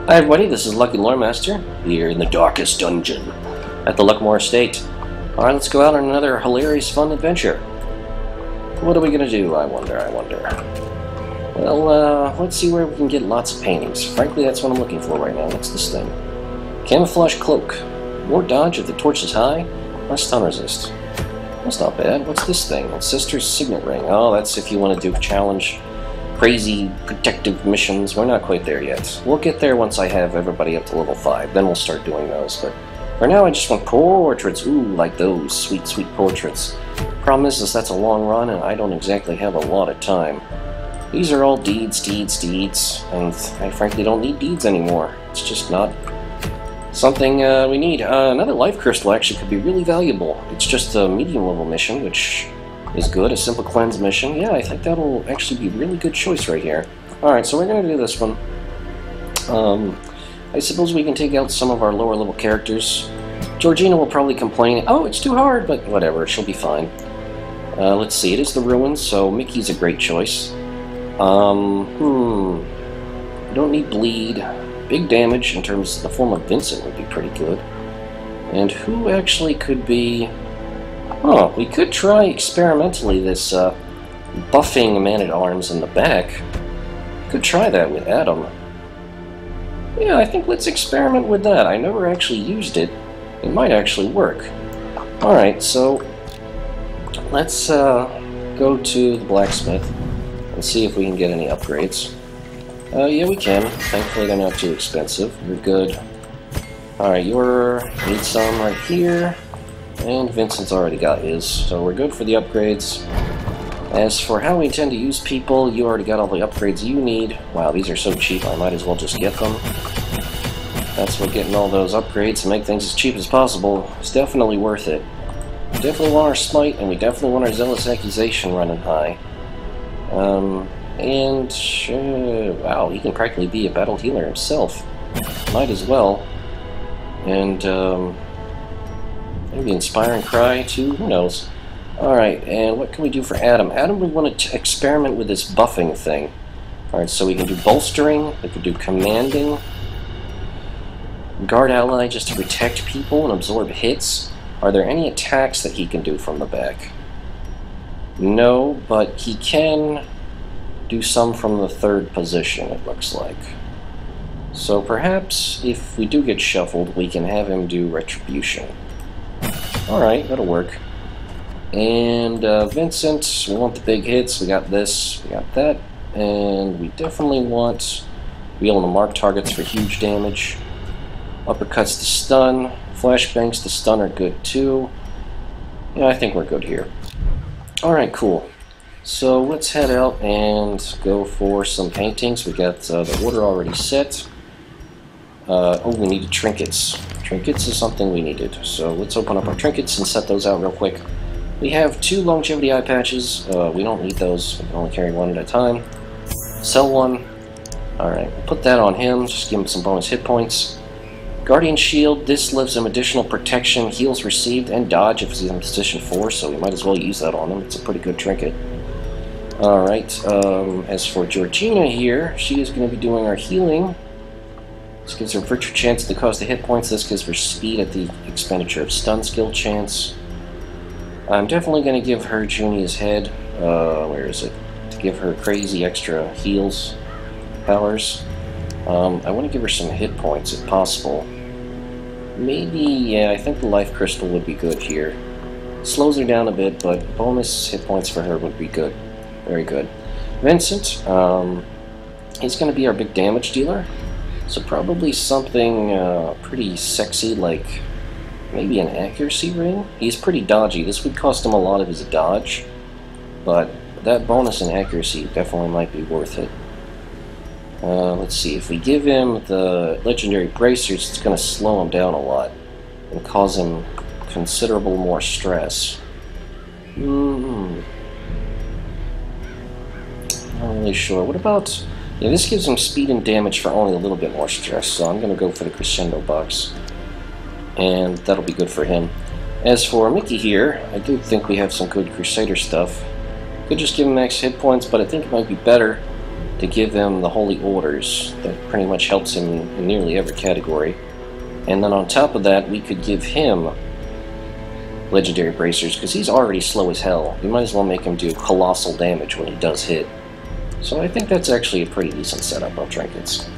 Hi everybody, this is LuckyLoremaster, here in the darkest dungeon at the Luckmore Estate. Alright, let's go out on another hilarious, fun adventure. What are we gonna do, I wonder? Well, let's see where we can get lots of paintings. Frankly, that's what I'm looking for right now. What's this thing? Camouflage cloak. More dodge if the torch is high, less stun resist. That's not bad. What's this thing? Sister's signet ring. Oh, that's if you want to do challenge crazy protective missions. We're not quite there yet. We'll get there once I have everybody up to level 5. Then we'll start doing those. But for now, I just want portraits. Ooh, like those. Sweet, sweet portraits. Problem is that's a long run, and I don't exactly have a lot of time. These are all deeds. And I frankly don't need deeds anymore. It's just not something we need. Another life crystal actually could be really valuable. It's just a medium level mission, which is good. A simple cleanse mission. Yeah, I think that'll actually be a really good choice right here. Alright, so we're going to do this one. I suppose we can take out some of our lower level characters. Georgina will probably complain, oh, it's too hard, but whatever, she'll be fine. Let's see, it is the ruins, so Mickey's a great choice. Don't need bleed. Big damage in terms of the form of Vincent would be pretty good. And who actually could be... Oh, we could try experimentally this buffing man-at-arms in the back. Could try that with Adam. Yeah, I think let's experiment with that. I never actually used it. It might actually work. Alright, so let's go to the blacksmith and see if we can get any upgrades. Yeah, we can. Thankfully, they're not too expensive. You're good. Alright, need some right here. And Vincent's already got his, so we're good for the upgrades. As for how we intend to use people, you already got all the upgrades you need. Wow, these are so cheap, I might as well just get them. That's what getting all those upgrades to make things as cheap as possible is definitely worth it. We definitely want our smite, and we definitely want our zealous accusation running high. Wow, he can practically be a battle healer himself. Might as well. And, maybe Inspiring Cry, too? Who knows? Alright, and what can we do for Adam? Adam, we want to experiment with this buffing thing. Alright, so we can do bolstering, we can do commanding, guard ally just to protect people and absorb hits. Are there any attacks that he can do from the back? No, but he can do some from the third position, it looks like. So perhaps, if we do get shuffled, we can have him do retribution. Alright, that'll work. And Vincent, we want the big hits. We got this, we got that. And we definitely want to be able to mark targets for huge damage. Uppercuts to stun. Flashbangs to stun are good too. Yeah, I think we're good here. Alright, cool. So let's head out and go for some paintings. We got the order already set. Oh, we needed trinkets. Trinkets is something we needed. So let's open up our trinkets and set those out real quick. We have 2 longevity eye patches. We don't need those. We can only carry 1 at a time. Sell 1. Alright, we'll put that on him. Just give him some bonus hit points. Guardian Shield. This gives him additional protection, heals received, and dodge if he's in position 4, so we might as well use that on him. It's a pretty good trinket. Alright, as for Georgina here, she is going to be doing our healing. This gives her virtue chance to cost the hit points. This gives her speed at the expenditure of stun skill chance. I'm definitely going to give her Junia's head. Where is it? To give her crazy extra heals powers. I want to give her some hit points if possible. Maybe, yeah, I think the life crystal would be good here. Slows her down a bit, but bonus hit points for her would be good. Very good. Vincent, he's going to be our big damage dealer. So probably something pretty sexy, like maybe an accuracy ring. He's pretty dodgy. This would cost him a lot of his dodge, but that bonus in accuracy definitely might be worth it. Let's see, if we give him the legendary bracers, it's going to slow him down a lot and cause him considerable more stress. Not really sure. What about... Yeah, this gives him speed and damage for only a little bit more stress, so I'm going to go for the crescendo box. And that'll be good for him. As for Mickey here, I do think we have some good Crusader stuff. Could just give him max hit points, but I think it might be better to give him the holy orders. That pretty much helps him in nearly every category. And then on top of that, we could give him legendary bracers, because he's already slow as hell. We might as well make him do colossal damage when he does hit. So I think that's actually a pretty decent setup of trinkets.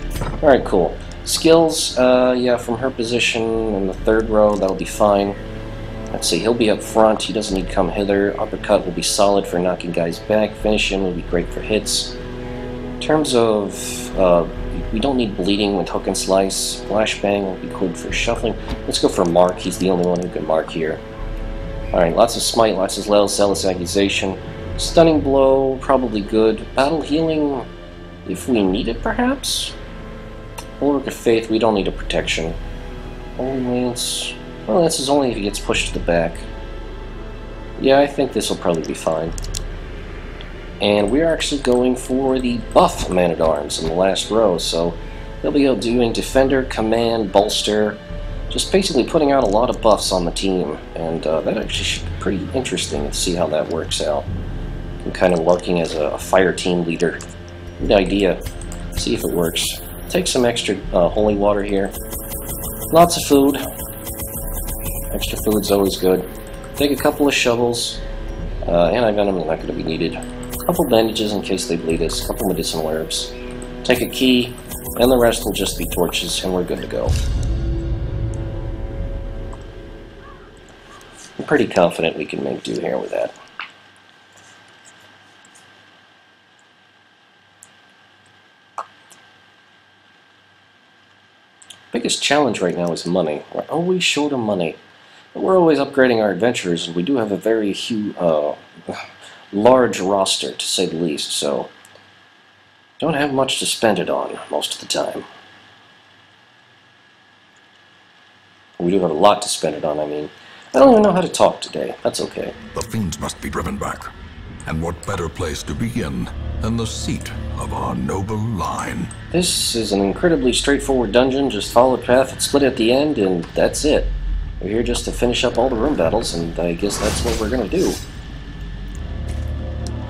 Alright, cool. Skills, yeah, from her position in the third row, that'll be fine. Let's see, he'll be up front, he doesn't need to come hither. Uppercut will be solid for knocking guys back. Finishing will be great for hits. In terms of, we don't need bleeding with hook and slice. Flashbang will be good for shuffling. Let's go for mark, he's the only one who can mark here. Alright, lots of smite, lots of zealous accusation. Stunning blow, probably good. Battle healing, if we need it, perhaps? Bulwark of Faith, we don't need a protection. Holy Lance, well, Lance is only if he gets pushed to the back. Yeah, I think this will probably be fine. And we're actually going for the buff Man-at-Arms in the last row, so they'll be doing Defender, Command, Bolster, just basically putting out a lot of buffs on the team, and that actually should be pretty interesting to see how that works out. I'm kind of working as a fire team leader. Good idea. See if it works. Take some extra holy water here. Lots of food. Extra food's always good. Take a couple of shovels. Anti-venom is not going to be needed. A couple bandages in case they bleed us. A couple medicinal herbs. Take a key, and the rest will just be torches, and we're good to go. I'm pretty confident we can make do here with that. Biggest challenge right now is money. We're always short of money. But we're always upgrading our adventurers, and we do have a very huge, large roster, to say the least, so don't have much to spend it on most of the time. We do have a lot to spend it on, I mean. I don't even know how to talk today. That's okay. The fiends must be driven back. And what better place to begin than the seat of our noble line? This is an incredibly straightforward dungeon. Just follow the path and split at the end, and that's it. We're here just to finish up all the room battles, and I guess that's what we're going to do.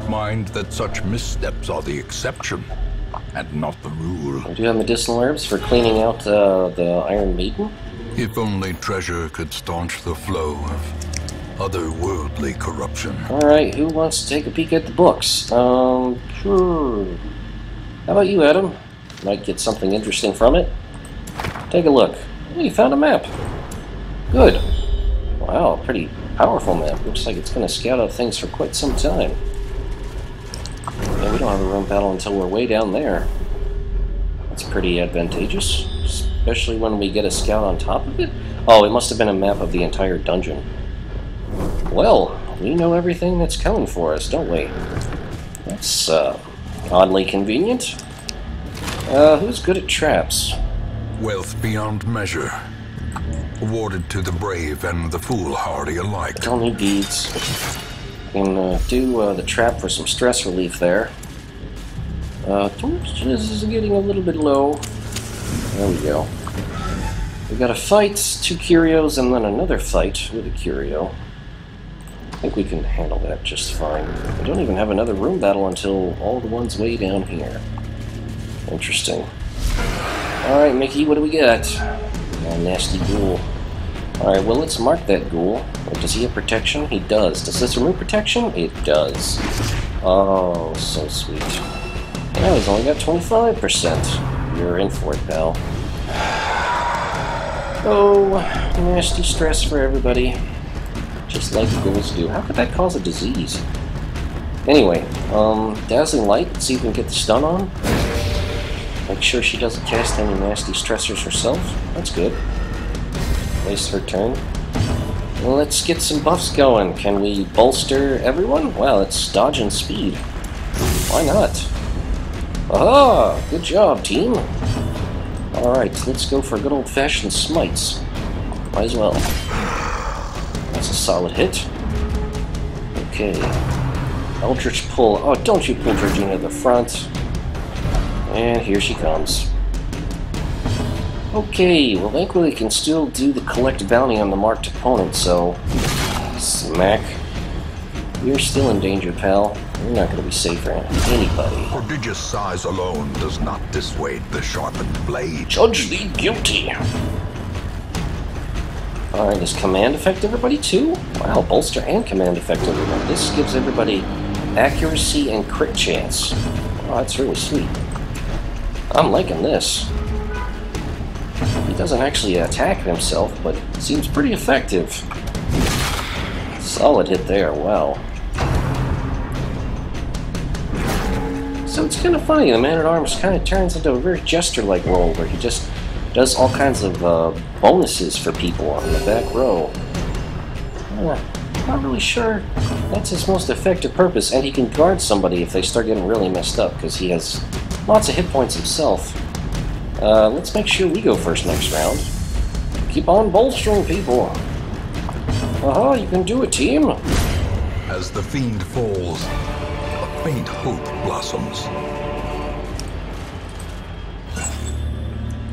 Mind that such missteps are the exception, and not the rule. We do have medicinal herbs for cleaning out the Iron Maiden. If only treasure could staunch the flow of otherworldly corruption. Alright, who wants to take a peek at the books? Sure. How about you, Adam? Might get something interesting from it. Take a look. Oh, you found a map. Good. Wow, pretty powerful map. Looks like it's going to scout out things for quite some time. Yeah, we don't have a room battle until we're way down there. That's pretty advantageous. Especially when we get a scout on top of it? Oh, it must have been a map of the entire dungeon. Well, we know everything that's coming for us, don't we? That's, oddly convenient. Who's good at traps? Wealth beyond measure. Awarded to the brave and the foolhardy alike. Don't need beads. Can do the trap for some stress relief there. This is getting a little bit low. There we go. We got a fight, 2 curios, and then another fight with a curio. I think we can handle that just fine. We don't even have another room battle until all the ones way down here. Interesting. Alright, Mickey, what do we got? Oh, nasty ghoul. Alright, well, let's mark that ghoul. Wait, does he have protection? He does. Does this remove protection? It does. Oh, so sweet. Yeah, he's only got 25%. You're in for it, pal. Oh, nasty stress for everybody. Just like ghouls do. How could that cause a disease? Anyway, Dazzling Light, let's see if we can get the stun on. Make sure she doesn't cast any nasty stressors herself. That's good. Waste her turn. Well, let's get some buffs going. Can we bolster everyone? Well, it's dodge and speed. Why not? Aha! Good job, team. Alright, let's go for good old-fashioned smites. Might as well. That's a solid hit. Okay. Eldritch Pull. Oh, don't you pull Georgina to the front. And here she comes. Okay, well, thankfully we can still do the collect bounty on the marked opponent, so... Smack. You're still in danger, pal. You're not going to be safe for anybody. Prodigious size alone does not dissuade the sharpened blade. Judge thee guilty. Alright, does command affect everybody too? Wow, bolster and command affect everybody. This gives everybody accuracy and crit chance. Oh, that's really sweet. I'm liking this. He doesn't actually attack himself, but seems pretty effective. Solid hit there, wow. So it's kind of funny, the Man-at-Arms kind of turns into a very jester-like role where he just does all kinds of bonuses for people on the back row. Not really sure that's his most effective purpose, and he can guard somebody if they start getting really messed up, because he has lots of hit points himself. Let's make sure we go first next round. Keep on bolstering people. Aha, you can do it, team. As the fiend falls, a faint hope blossoms.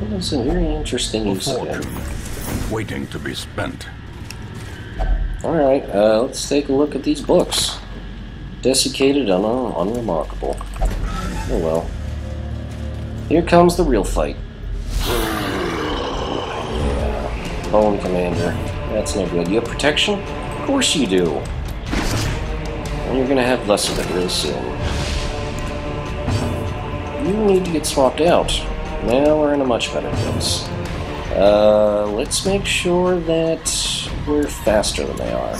That's a very interesting A use of it. fortune waiting to be spent. Alright, let's take a look at these books. Desiccated and unremarkable. Oh well. Here comes the real fight. Yeah. Bone Commander. That's no good. You have protection? Of course you do. And you're gonna have less of it real soon. You need to get swapped out. Now we're in a much better place. Let's make sure that we're faster than they are. I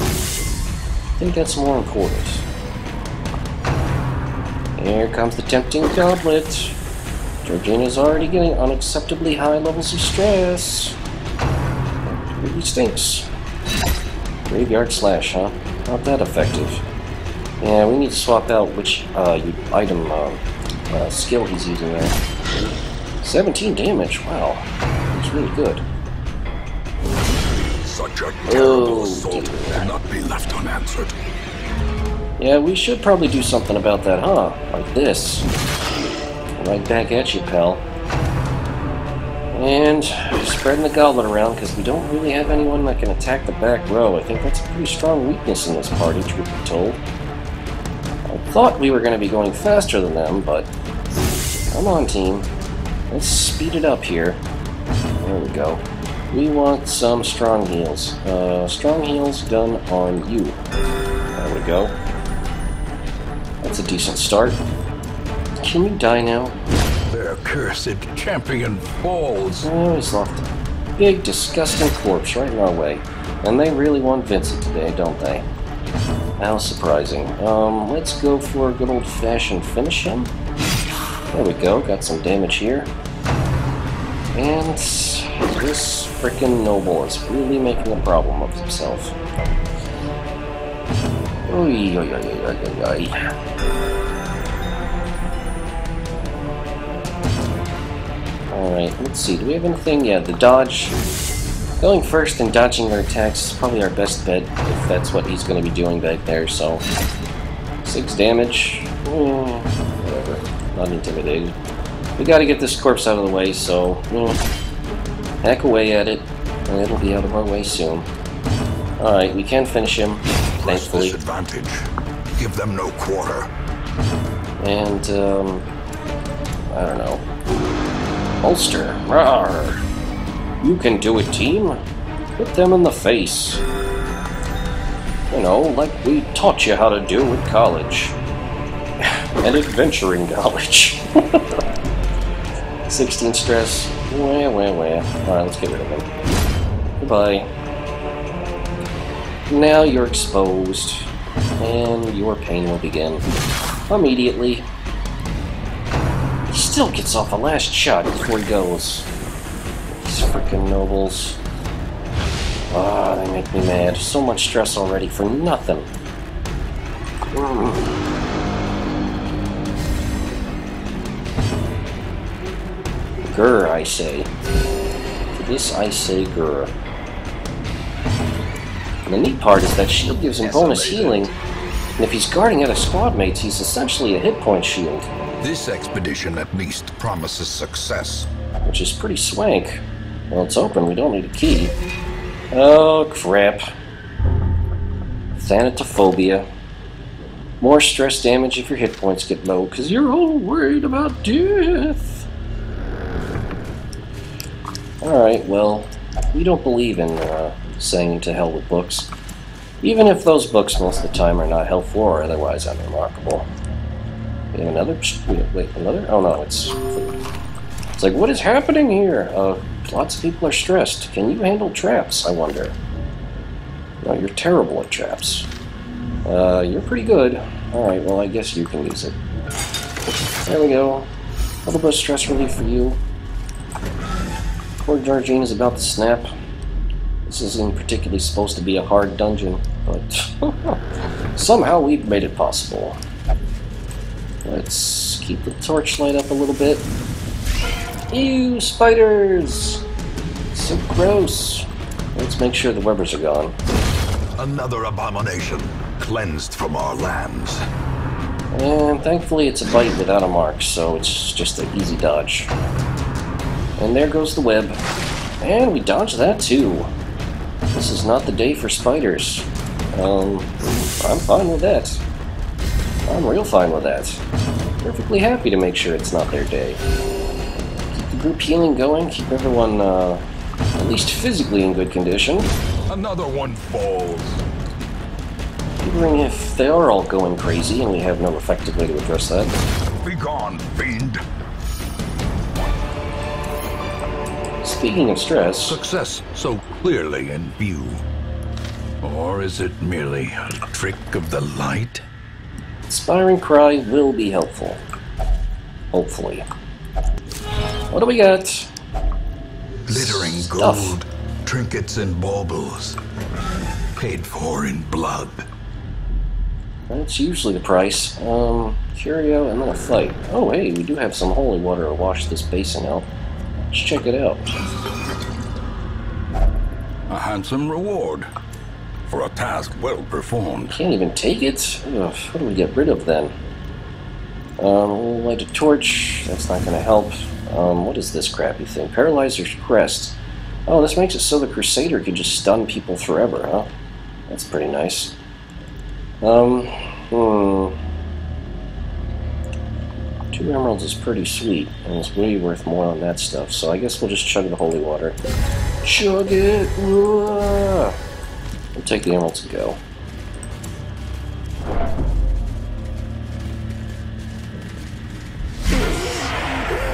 think that's more important. Here comes the tempting goblet. Georgina's already getting unacceptably high levels of stress. It really stinks. Graveyard Slash, huh? Not that effective. Yeah, we need to swap out which item skill he's using there. 17 damage, wow. That's really good. Such a terrible assault will not be left unanswered. Yeah, we should probably do something about that, huh? Like this. Right back at you, pal. And spreading the goblet around, because we don't really have anyone that can attack the back row. I think that's a pretty strong weakness in this party, truth be told. I thought we were going to be going faster than them, but... Come on, team. Let's speed it up here. There we go. We want some strong heals. Strong heals done on you. There we go. That's a decent start. Can you die now? Their cursed champion falls. Oh, he's left a big, disgusting corpse right in our way. And they really want Vincent today, don't they? How surprising. Let's go for a good old-fashioned finish him. There we go, got some damage here. And this frickin' noble is really making a problem of himself. Oy, oy, oy, oy, oy, oy. Alright, let's see, do we have anything? Yeah, the dodge. Going first and dodging their attacks is probably our best bet, if that's what he's going to be doing back there, so... 6 damage. Whatever. Not intimidated. We gotta get this corpse out of the way, so... hack away at it, and it'll be out of our way soon. Alright, we can finish him, thankfully. Disadvantage. Give them no quarter. And, I don't know. Bolster. Rawr. You can do it, team. Hit them in the face. You know, like we taught you how to do in college. And adventuring college. 16 stress. Wah. Alright, let's get rid of him. Goodbye. Now you're exposed. And your pain will begin. Immediately. He still gets off a last shot before he goes. These freaking nobles. Ah, they make me mad. So much stress already for nothing. Grr, I say. For this I say grr. And the neat part is that shield gives him bonus healing, and if he's guarding other squad mates, he's essentially a hit point shield. This expedition at least promises success. Which is pretty swank. Well, it's open, we don't need a key. Oh, crap. Thanatophobia. More stress damage if your hit points get low, because you're all worried about death. Alright, well, we don't believe in saying to hell with books. Even if those books most of the time are not helpful or otherwise unremarkable. We have another... Wait, another? Oh no, it's like, what is happening here? Lots of people are stressed. Can you handle traps, I wonder? No, you're terrible at traps. You're pretty good. Alright, well, I guess you can use it. There we go. A little bit of stress relief for you. Poor Georgina's about to snap. This isn't particularly supposed to be a hard dungeon, but somehow we've made it possible. Let's keep the torchlight up a little bit. Ew, spiders! So gross. Let's make sure the webbers are gone. Another abomination, cleansed from our lands. And thankfully it's a bite without a mark, so it's just an easy dodge. And there goes the web. And we dodged that too. This is not the day for spiders. I'm fine with that. I'm real fine with that. Perfectly happy to make sure it's not their day. Keep the group healing going, keep everyone at least physically in good condition. Another one falls. Wondering if they are all going crazy and we have no effective way to address that. Begone, fiend. Speaking of stress... Success so clearly in view. Or is it merely a trick of the light? Inspiring Cry will be helpful. Hopefully. What do we got? Glittering Stuff. gold, trinkets and baubles. Paid for in blood. That's usually the price. Curio and then a fight. Oh, hey, we do have some holy water to wash this basin out. Let's check it out. A handsome reward for a task well performed. Can't even take it? Ugh, what do we get rid of then? We'll light a torch. That's not going to help. What is this crappy thing? Paralyzer's Crest. Oh, this makes it so the Crusader could just stun people forever, huh? That's pretty nice. 2 emeralds is pretty sweet, and it's way worth more on that stuff, so I guess we'll just chug the holy water. Chug it! We'll take the emeralds and go.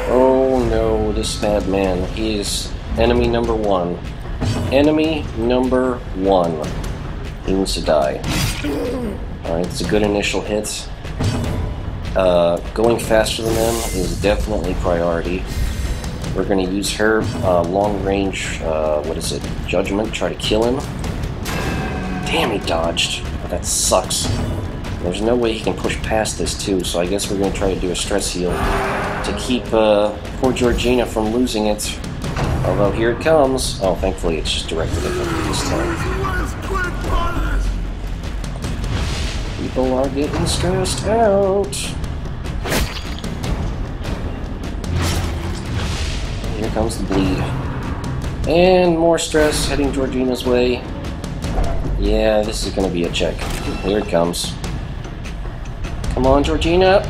Oh no, this madman. He is enemy number 1. Enemy number 1. He needs to die. Alright, it's a good initial hit. Going faster than them is definitely priority. We're going to use her long-range, judgment, try to kill him. Damn, he dodged. Oh, that sucks. There's no way he can push past this, too, so I guess we're going to try to do a stress heal to keep poor Georgina from losing it. Although, here it comes. Oh, thankfully it's just directed at him this time. People are getting stressed out. Here comes the bleed. And more stress heading Georgina's way. Yeah, this is going to be a check. Here it comes. Come on, Georgina.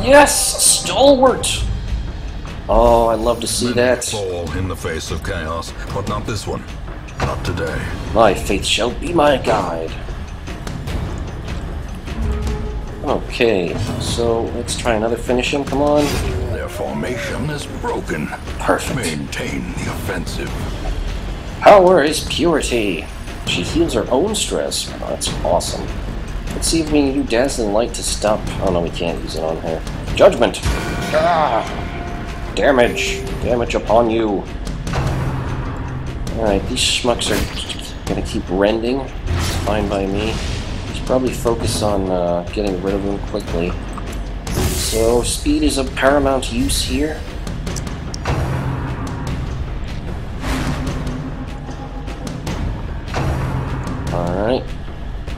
Yes! Stalwart! Oh, I'd love to see that. Fall in the face of chaos, but not this one. Not today. My faith shall be my guide. Okay, so let's try another finish him. Come on. Their formation is broken. Perfect. Maintain the offensive. Power is purity. She heals her own stress. Oh, that's awesome. Let's see if we can do Dazzling Light to stop. Oh no, we can't use it on her. Judgment! Ah! Damage! Damage upon you. Alright, these schmucks are gonna keep rending. It's fine by me. Should probably focus on getting rid of them quickly. So, speed is of paramount use here. Alright.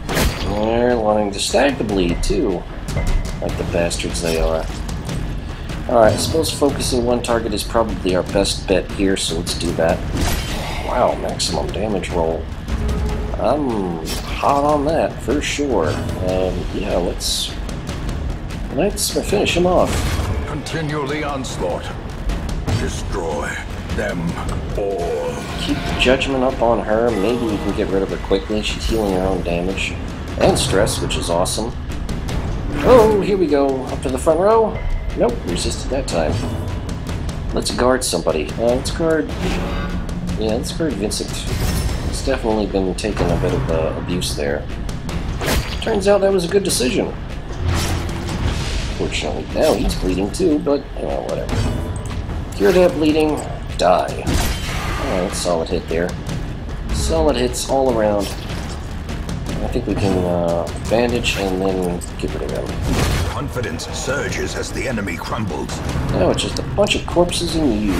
They're wanting to stag the bleed, too. Like the bastards they are. Alright, I suppose focusing one target is probably our best bet here, so let's do that. Wow, maximum damage roll. I'm hot on that for sure. Yeah, let's finish him off. Continue the onslaught. Destroy them all. Keep judgment up on her. Maybe we can get rid of her quickly. She's healing her own damage and stress, which is awesome. Oh, here we go. Up to the front row. Nope, resisted that time. Let's guard somebody. Let's guard Vincent. He's definitely been taking a bit of abuse there. Turns out that was a good decision. Fortunately, now he's bleeding too, but whatever. Cure that bleeding, die. Alright, solid hit there. Solid hits all around. I think we can bandage and then get rid of him. Confidence surges as the enemy crumbles. Now it's just a bunch of corpses and you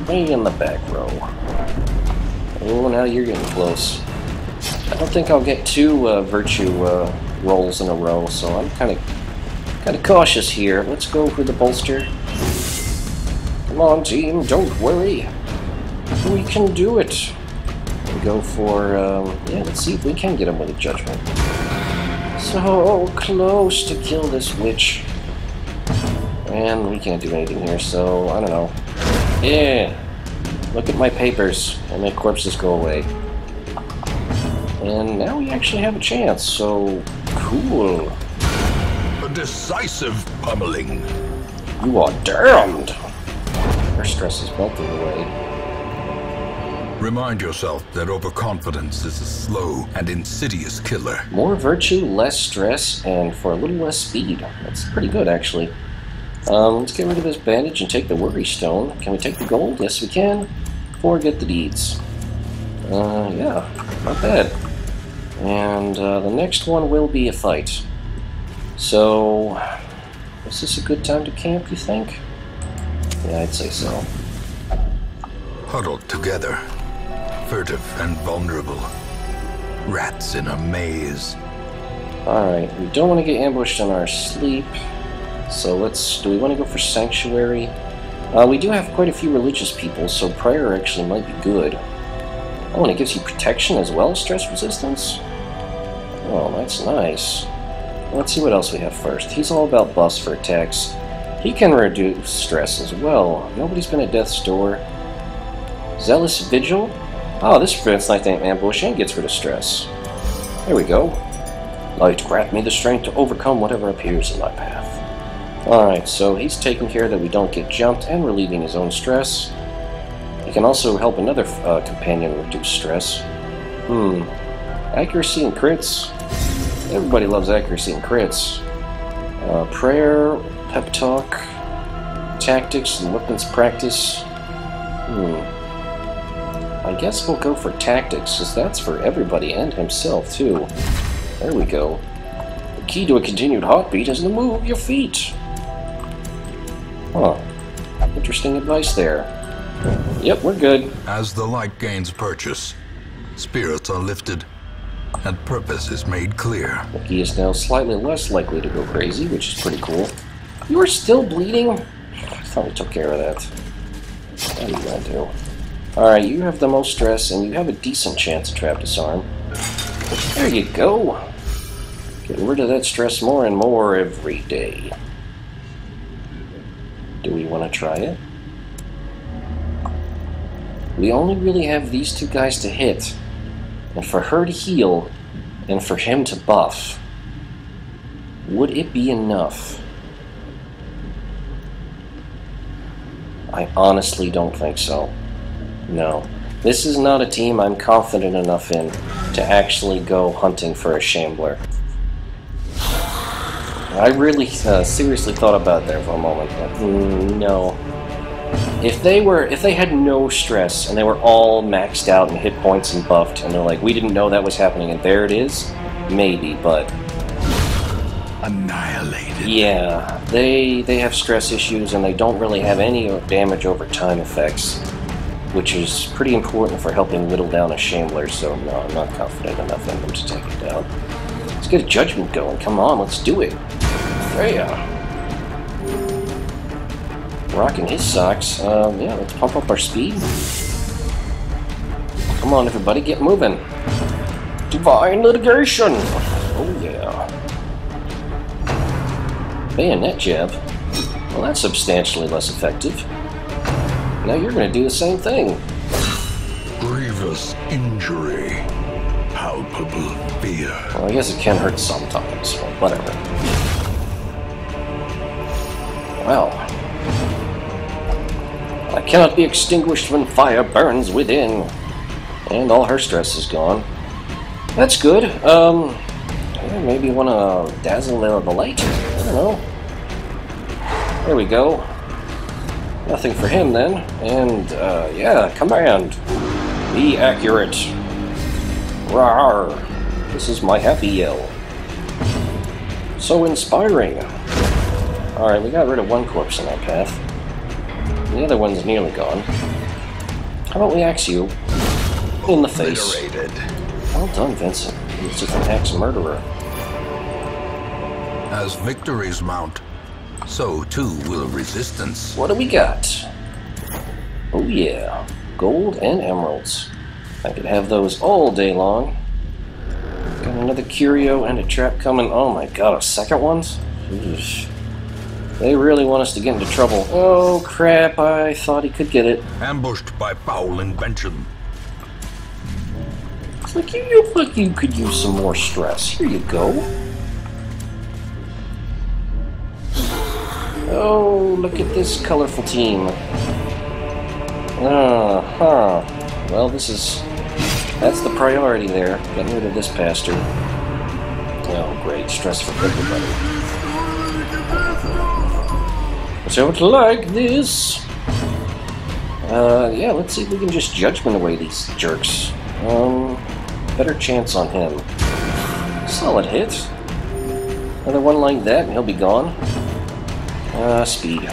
way in the back row. Oh, now you're getting close. I don't think I'll get two virtue rolls in a row, so I'm kind of cautious here. Let's go for the bolster. Come on, team, don't worry. We can do it. We go for, yeah, let's see if we can get him with a judgment. So close to kill this witch. And we can't do anything here, so I don't know. Yeah. Look at my papers and make corpses go away. And now we actually have a chance, so cool. A decisive pummeling. You are damned. Our stress is melting away. Remind yourself that overconfidence is a slow and insidious killer. More virtue, less stress, and for a little less speed. That's pretty good, actually. Let's get rid of this bandage and take the worry stone. Can we take the gold? Yes, we can. Or get the deeds. Yeah, not bad. And the next one will be a fight. So, is this a good time to camp, you think? Yeah, I'd say so. Huddled together, furtive and vulnerable. Rats in a maze. Alright, we don't want to get ambushed in our sleep. So do we want to go for Sanctuary? We do have quite a few religious people, so prayer actually might be good. Oh, and it gives you protection as well, stress resistance? Oh, that's nice. Let's see what else we have first. He's all about buffs for attacks. He can reduce stress as well. Nobody's been at death's door. Zealous Vigil? Oh, this prevents nighttime ambush and gets rid of stress. There we go. Light, grant me the strength to overcome whatever appears in my path. Alright, so he's taking care that we don't get jumped and relieving his own stress. He can also help another companion reduce stress. Accuracy and crits. Everybody loves accuracy and crits. Prayer, pep talk, tactics, and weapons practice. I guess we'll go for tactics, because that's for everybody and himself, too. There we go. The key to a continued heartbeat is to move your feet. Huh. Interesting advice there. Yep, we're good. As the light gains purchase, spirits are lifted, and purpose is made clear. He is now slightly less likely to go crazy, which is pretty cool. You are still bleeding? I thought we took care of that. What are you gonna do? Alright, you have the most stress, and you have a decent chance of trap disarm. There you go! Getting rid of that stress more and more every day. Do we want to try it? We only really have these two guys to hit, and for her to heal, and for him to buff. Would it be enough? I honestly don't think so. No. This is not a team I'm confident enough in to actually go hunting for a shambler. I really seriously thought about that for a moment. Like, no. If they had no stress and they were all maxed out and hit points and buffed, and they're like, we didn't know that was happening, and there it is, maybe, but annihilated. Yeah, they have stress issues and they don't really have any damage over time effects, which is pretty important for helping whittle down a shambler. So no, I'm not confident enough in them to take it down. Let's get a judgment going. Come on, let's do it. Yeah. Rocking his socks. Yeah, let's pump up our speed. Come on, everybody, get moving. Divine litigation! Oh yeah. Bayonet jab? Well, that's substantially less effective. Now you're gonna do the same thing. Grievous injury. Palpable fear. Well, I guess it can hurt sometimes. Well, whatever. Well. I cannot be extinguished when fire burns within. And all her stress is gone. That's good. Maybe want to dazzle the light? I don't know. There we go. Nothing for him then. And, yeah, command. Be accurate. Rawr. This is my happy yell. So inspiring. Alright, we got rid of one corpse in our path. The other one's nearly gone. How about we axe you in the face? Well done, Vincent. He's just an axe murderer. As victories mount, so too will resistance. What do we got? Oh yeah, gold and emeralds. I could have those all day long. Got another curio and a trap coming. Oh my god, a second one? Eesh. They really want us to get into trouble. Oh crap, I thought he could get it. Ambushed by foul invention. Looks like you could use some more stress. Here you go. Oh, look at this colorful team. Well, that's the priority there. Getting rid of this bastard. Oh, great. Stress for everybody. So it's like this. Yeah, let's see if we can just judgment away these jerks. Better chance on him. Solid hit. Another one like that and he'll be gone. Speed.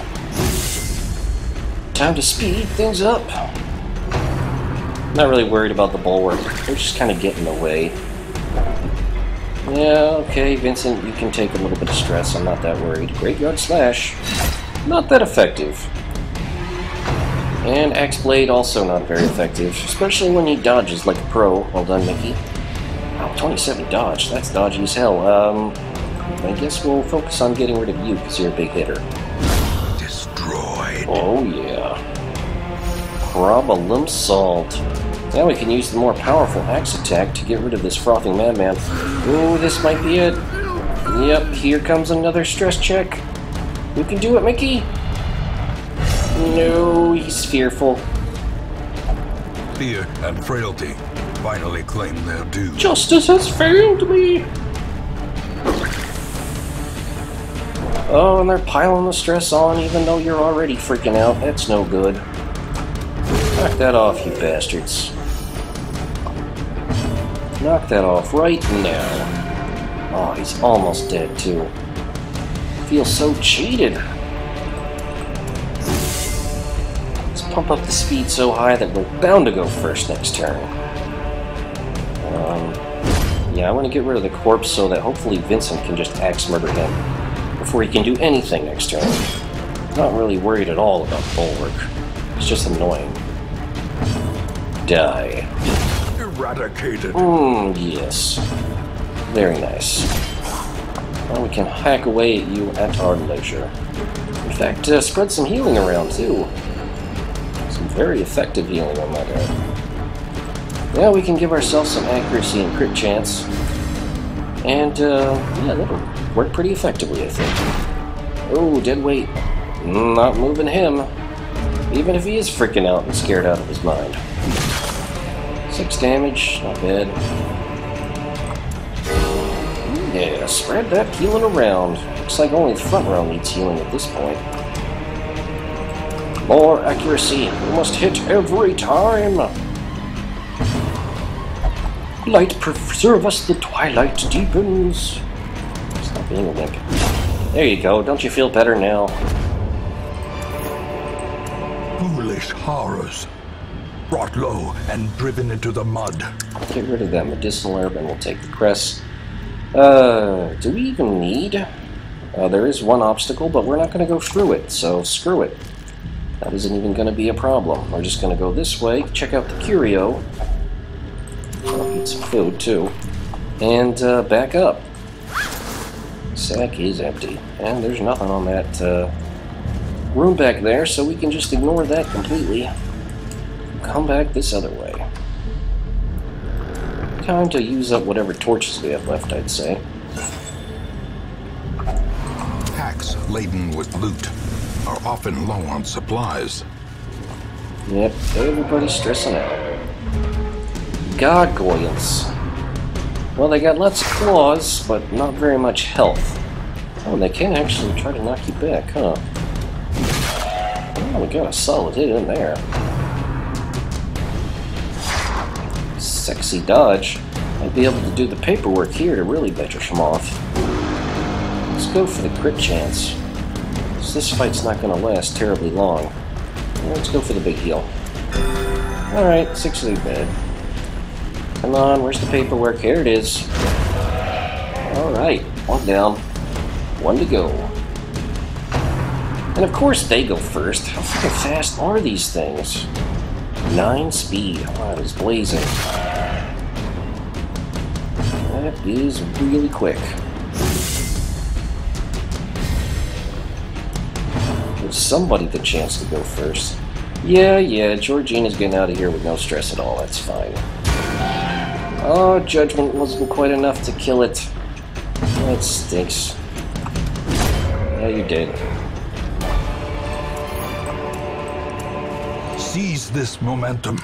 Time to speed things up. Not really worried about the bulwark. They're just kind of getting in the way. Yeah, okay, Vincent, you can take a little bit of stress. I'm not that worried. Graveyard Slash. Not that effective. And Axe Blade also not very effective, especially when he dodges like a pro. Well done, Mickey. Wow, 27 dodge. That's dodgy as hell. I guess we'll focus on getting rid of you because you're a big hitter. Destroyed. Oh yeah. Problem solved. Now we can use the more powerful axe attack to get rid of this frothing madman. Ooh, this might be it. Yep, here comes another stress check. You can do it, Mickey. No, he's fearful. Fear and frailty finally claim their due. Justice has failed me. Oh, and they're piling the stress on even though you're already freaking out. That's no good. Knock that off, you bastards. Knock that off right now. Oh, he's almost dead, too. I feel so cheated. Let's pump up the speed so high that we're bound to go first next turn. Yeah, I want to get rid of the corpse so that hopefully Vincent can just axe murder him before he can do anything next turn. Not really worried at all about Bulwark. It's just annoying. Die. Eradicated. Yes. Very nice. Well, we can hack away at you at our leisure. In fact, spread some healing around, too. Some very effective healing on that guy. Yeah, we can give ourselves some accuracy and crit chance. And, yeah, that'll work pretty effectively, I think. Oh, dead weight. Not moving him. Even if he is freaking out and scared out of his mind. 6 damage, not bad. Yeah, spread that healing around. Looks like only the front row needs healing at this point. More accuracy. We must hit every time. Light preserve us, the twilight deepens. Stop being a wimp. There you go. Don't you feel better now? Foolish horrors. Brought low and driven into the mud. Get rid of that medicinal herb and we'll take the crest. Do we even need? There is one obstacle, but we're not going to go through it, so screw it. That isn't even going to be a problem. We're just going to go this way, check out the curio. I'll eat some food, too. And back up. Sack is empty. And there's nothing on that room back there, so we can just ignore that completely. Come back this other way. Time to use up whatever torches we have left, I'd say. Packs laden with loot are often low on supplies. Yep, everybody's stressing out. Gargoyles. Well, they got lots of claws, but not very much health. Oh, and they can actually try to knock you back, huh? Oh, we got a solid hit in there. Sexy dodge. Might be able to do the paperwork here to really finish him off. Let's go for the crit chance. This fight's not going to last terribly long. Let's go for the big heal. Alright, 6 ain't bad. Come on, where's the paperwork? Here it is. Alright, 1 down. 1 to go. And of course they go first. How freaking fast are these things? 9 speed. Oh, that is blazing. That is really quick. Give somebody the chance to go first. Yeah, Georgina's getting out of here with no stress at all. That's fine. Oh, judgment wasn't quite enough to kill it. That stinks. Yeah, you did. Seize this momentum.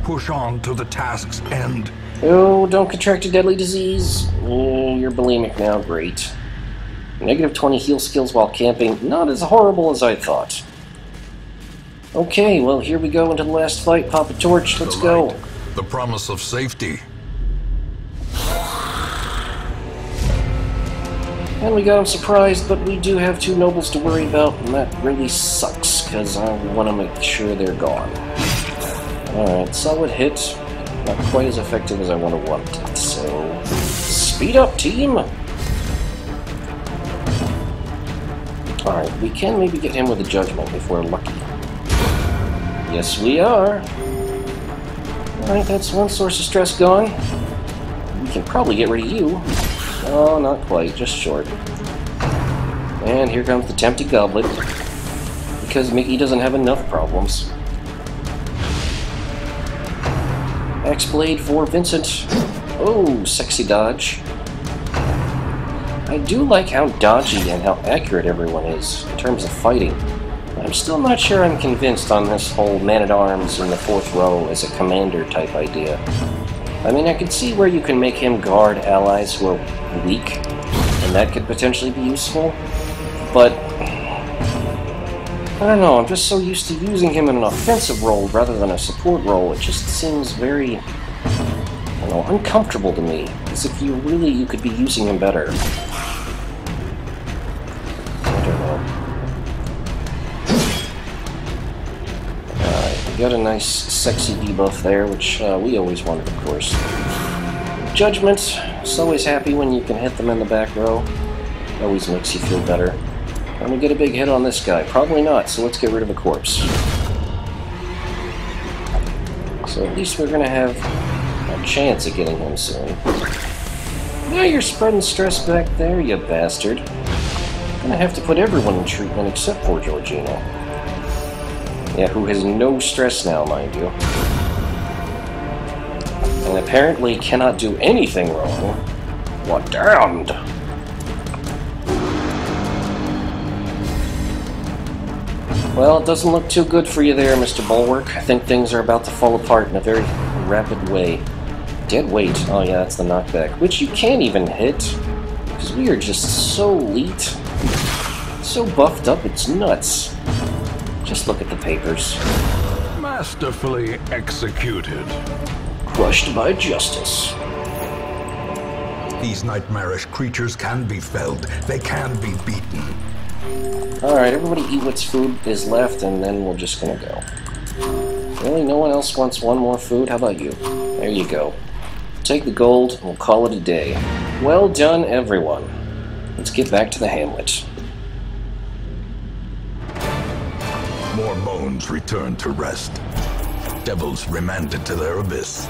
Push on to the task's end. Oh, don't contract a deadly disease. You're bulimic now, great. Negative 20 heal skills while camping, not as horrible as I thought. Okay, well, here we go into the last fight. Pop a torch, let's go. The promise of safety. And we got him surprised, but we do have 2 nobles to worry about, and that really sucks, because I want to make sure they're gone. Alright, solid hit. Not quite as effective as I would have wanted, so... Speed up, team! Alright, we can maybe get him with a judgment if we're lucky. Yes, we are! Alright, that's 1 source of stress gone. We can probably get rid of you. Oh, not quite, just short. And here comes the tempting goblet. Because Mickey doesn't have enough problems. Axe-blade for Vincent. Oh, sexy dodge. I do like how dodgy and how accurate everyone is in terms of fighting. I'm still not sure I'm convinced on this whole man-at-arms in the 4th row as a commander type idea. I mean, I could see where you can make him guard allies who are weak, and that could potentially be useful, but I don't know, I'm just so used to using him in an offensive role rather than a support role. It just seems very, I don't know, uncomfortable to me, as if you could be using him better. I don't know. Alright, we got a nice sexy debuff there, which we always wanted, of course. Judgment, it's always happy when you can hit them in the back row. Always makes you feel better. And we get a big hit on this guy. Probably not, so let's get rid of a corpse. So at least we're going to have a chance at getting him soon. Now you're spreading stress back there, you bastard. Gonna have to put everyone in treatment except poor Georgina. Yeah, who has no stress now, mind you. And apparently cannot do anything wrong. What damned! Well, it doesn't look too good for you there, Mr. Bulwark. I think things are about to fall apart in a very rapid way. Dead weight. Oh yeah, that's the knockback. Which you can't even hit. Because we are just so elite. So buffed up, it's nuts. Just look at the papers. Masterfully executed. Crushed by justice. These nightmarish creatures can be felled. They can be beaten. Alright, everybody eat what's food is left, and then we're just gonna go. Really? No one else wants 1 more food? How about you? There you go. Take the gold, and we'll call it a day. Well done, everyone. Let's get back to the hamlet. More bones returned to rest. Devils remanded to their abyss.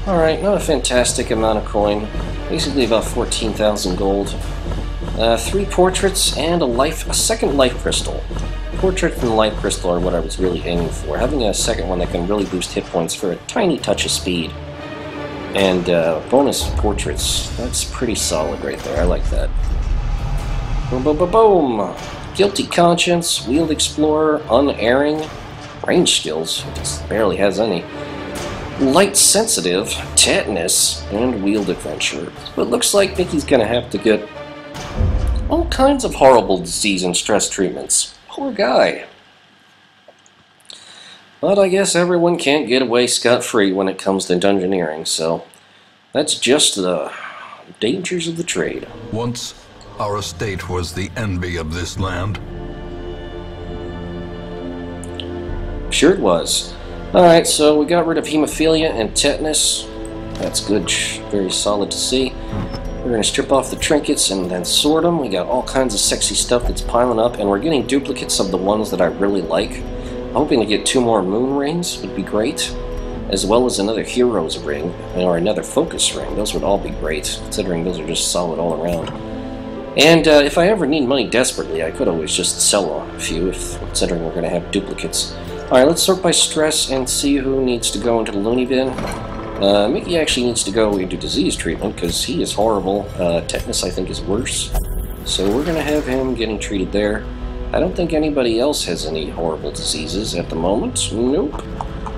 Alright, not a fantastic amount of coin. Basically about 14,000 gold. 3 portraits and a second life crystal. Portrait and life crystal are what I was really aiming for. Having a second one that can really boost hit points for a tiny touch of speed. And bonus portraits. That's pretty solid right there. I like that. Boom, boom, boom, boom! Guilty Conscience, Wield Explorer, Unerring, Range Skills, it barely has any. Light Sensitive, Tetanus, and Wield Adventure. But looks like Mickey's gonna have to get all kinds of horrible disease and stress treatments. Poor guy. But I guess everyone can't get away scot-free when it comes to dungeoneering, so that's just the dangers of the trade. Once, our estate was the envy of this land. Sure it was. Alright, so we got rid of hemophilia and tetanus. That's good, very solid to see. We're going to strip off the trinkets and then sort them. We got all kinds of sexy stuff that's piling up, and we're getting duplicates of the ones that I really like. I'm hoping to get 2 more moon rings, would be great. As well as another hero's ring, or another focus ring. Those would all be great, considering those are just solid all around. And if I ever need money desperately, I could always just sell a few, considering we're going to have duplicates. Alright, let's sort by stress and see who needs to go into the loony bin. Mickey actually needs to go into disease treatment, because he is horrible. Tetanus, I think, is worse. So we're going to have him getting treated there. I don't think anybody else has any horrible diseases at the moment. Nope.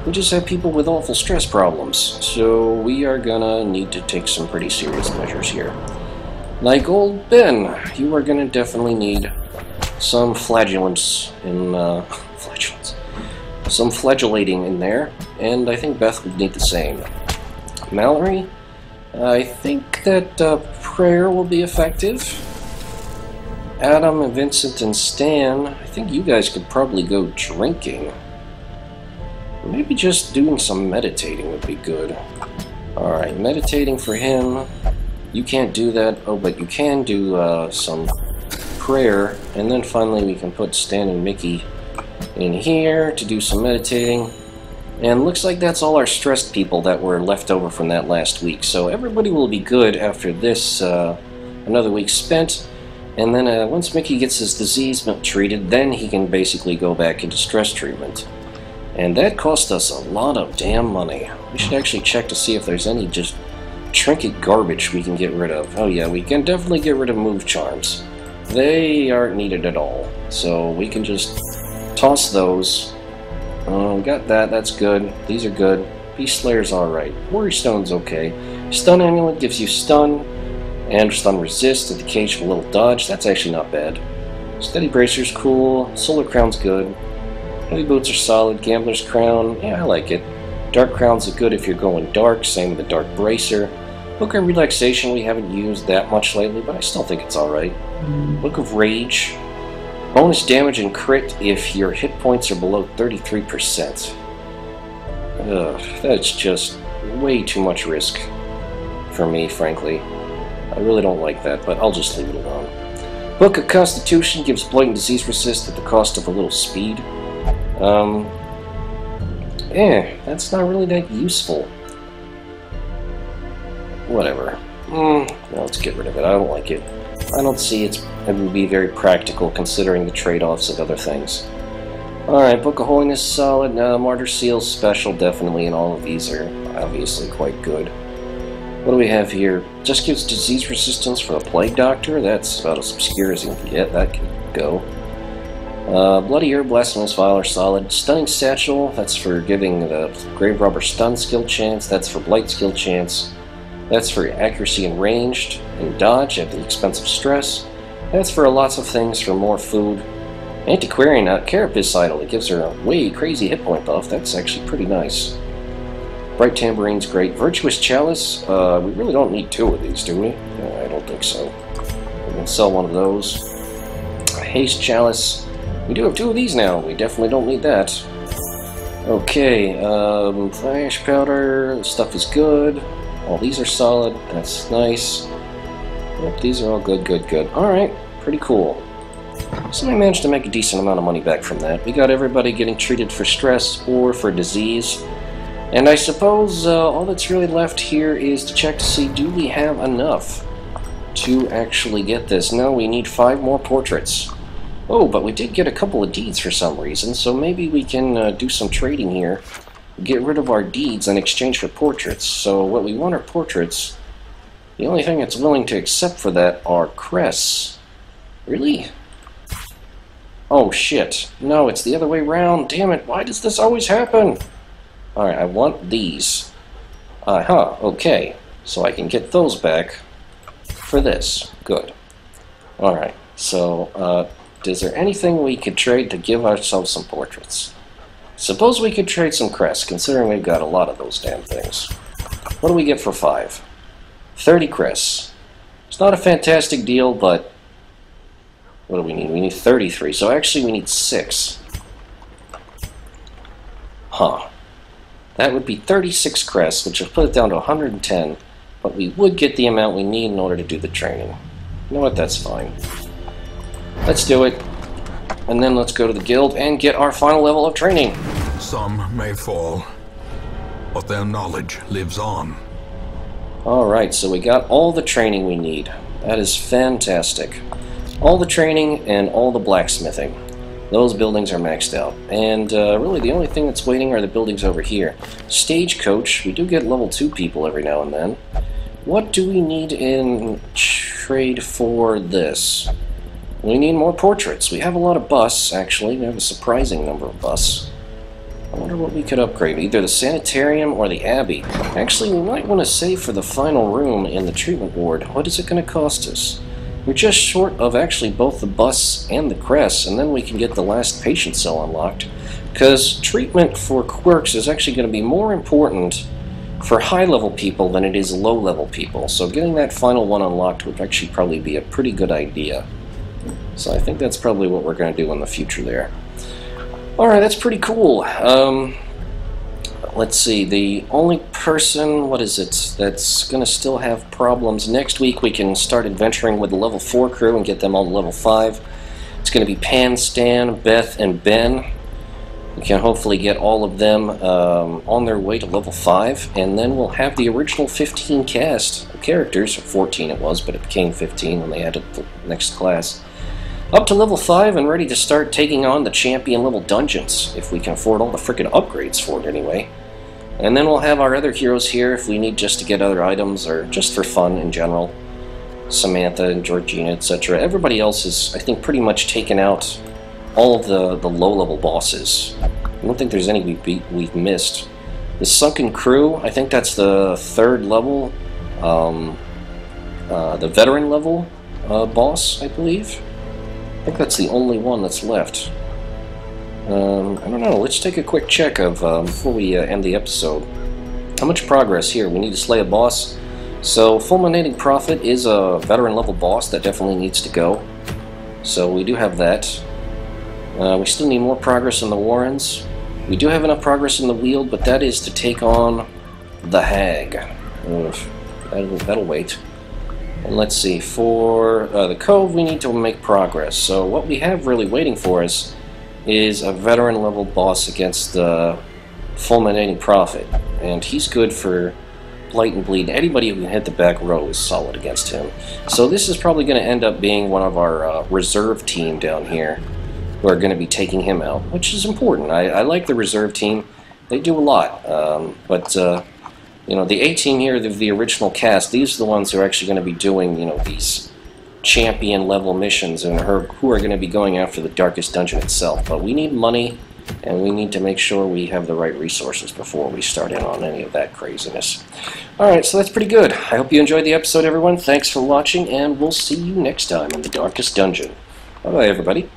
We just have people with awful stress problems. So we are going to need to take some pretty serious measures here. Like old Ben, you are going to definitely need some flagellants in... some flagellating in there, and I think Beth would need the same. Mallory, I think that prayer will be effective. Adam and Vincent and Stan, I think you guys could probably go drinking. Maybe just doing some meditating would be good. Alright, meditating for him. You can't do that. Oh, but you can do some prayer, and then finally we can put Stan and Mickey in here to do some meditating. And looks like that's all our stressed people that were left over from that last week. So everybody will be good after this another week spent. And then once Mickey gets his disease treated, then he can basically go back into stress treatment. And that cost us a lot of damn money. We should actually check to see if there's any just trinket garbage we can get rid of. Oh yeah, we can definitely get rid of move charms. They aren't needed at all. So we can just toss those. Got that, that's good. These are good. Beast Slayer's alright. Worry Stone's okay. Stun Amulet gives you stun, and stun resist at the cage for a little dodge. That's actually not bad. Steady Bracer's cool. Solar Crown's good. Heavy Boots are solid. Gambler's Crown, yeah, I like it. Dark Crown's good if you're going dark, same with the Dark Bracer. Book of Relaxation we haven't used that much lately, but I still think it's alright. Book of Rage. Bonus damage and crit if your hit points are below 33%. Ugh, that's just way too much risk for me, frankly. I really don't like that, but I'll just leave it alone. Book of Constitution gives Blight and Disease Resist at the cost of a little speed. That's not really that useful. Whatever. Let's get rid of it. I don't like it. I don't see it would be very practical considering the trade-offs of other things. Alright, Book of Holiness solid. Martyr Seal's special definitely, and all of these are obviously quite good. What do we have here? Just gives disease resistance for the Plague Doctor. That's about as obscure as you can get. That can go. Bloody Herb, Blasphemous Vial are solid. Stunning Satchel, that's for giving the Grave Robber stun skill chance. That's for Blight skill chance. That's for accuracy and ranged and dodge at the expense of stress. That's for lots of things, for more food. Antiquarian Carapace Idol, it gives her a way crazy hit point buff. That's actually pretty nice. Bright Tamborine's great. Virtuous Chalice, we really don't need 2 of these, do we? No, I don't think so. We can sell one of those. Haste Chalice, we do have 2 of these now. We definitely don't need that. Okay, Flash Powder, stuff is good. All these are solid, that's nice. Yep, these are all good, good, good. Alright, pretty cool. So we managed to make a decent amount of money back from that. We got everybody getting treated for stress or for disease. And I suppose all that's really left here is to check to see, do we have enough to actually get this? No, we need 5 more portraits. Oh, but we did get a couple of deeds for some reason, so maybe we can do some trading here. Get rid of our deeds in exchange for portraits. So what we want are portraits. The only thing that's willing to accept for that are crests. Really? Oh, shit. No, it's the other way around. Damn it, why does this always happen? Alright, I want these. Okay. So I can get those back for this. Good. Alright, so, is there anything we could trade to give ourselves some portraits? Suppose we could trade some crests, considering we've got a lot of those damn things. What do we get for 5? 30 crests. It's not a fantastic deal, but what do we need? We need 33, so actually we need 6. Huh. That would be 36 crests, which would put it down to 110, but we would get the amount we need in order to do the training. You know what, that's fine. Let's do it, and then let's go to the guild and get our final level of training. Some may fall, but their knowledge lives on. Alright, so we got all the training we need. That is fantastic. All the training and all the blacksmithing. Those buildings are maxed out. And really the only thing that's waiting are the buildings over here. Stagecoach, we do get level 2 people every now and then. What do we need in trade for this? We need more portraits. We have a lot of bus, actually. We have a surprising number of bus. I wonder what we could upgrade. Either the sanitarium or the abbey. Actually, we might want to save for the final room in the treatment ward. What is it going to cost us? We're just short of actually both the bus and the crests, and then we can get the last patient cell unlocked. Because treatment for quirks is actually going to be more important for high-level people than it is low-level people. So getting that final one unlocked would actually probably be a pretty good idea. So I think that's probably what we're going to do in the future there. Alright, that's pretty cool. Let's see, the only person, what is it, that's going to still have problems. Next week we can start adventuring with the level 4 crew and get them all to level 5. It's going to be Pan, Stan, Beth, and Ben. We can hopefully get all of them on their way to level 5, and then we'll have the original 15 cast of characters, or 14 it was, but it became 15 when they added the next class, up to level 5 and ready to start taking on the champion level dungeons, if we can afford all the frickin' upgrades for it anyway. And then we'll have our other heroes here if we need just to get other items, or just for fun in general. Samantha and Georgina, etc. Everybody else is, I think, pretty much taken out all of the low-level bosses. I don't think there's any we've missed. The Sunken Crew, I think that's the 3rd level, the veteran level boss, I believe. I think that's the only one that's left. I don't know, let's take a quick check of, before we end the episode. How much progress here? We need to slay a boss. So, Fulminating Prophet is a veteran level boss that definitely needs to go. So we do have that. We still need more progress in the Warrens. We do have enough progress in the Weald, but that is to take on the Hag. That'll wait. And let's see, for the Cove we need to make progress. So what we have really waiting for us is a veteran level boss against the Fulminating Prophet. And he's good for Blight and Bleed. Anybody who can hit the back row is solid against him. So this is probably going to end up being one of our reserve team down here who are going to be taking him out, which is important. I like the reserve team. They do a lot. You know, the A-team here, the original cast, these are the ones who are actually going to be doing, you know, these champion-level missions and who are going to be going after the Darkest Dungeon itself. But we need money, and we need to make sure we have the right resources before we start in on any of that craziness. Alright, so that's pretty good. I hope you enjoyed the episode, everyone. Thanks for watching, and we'll see you next time in the Darkest Dungeon. Bye-bye, everybody.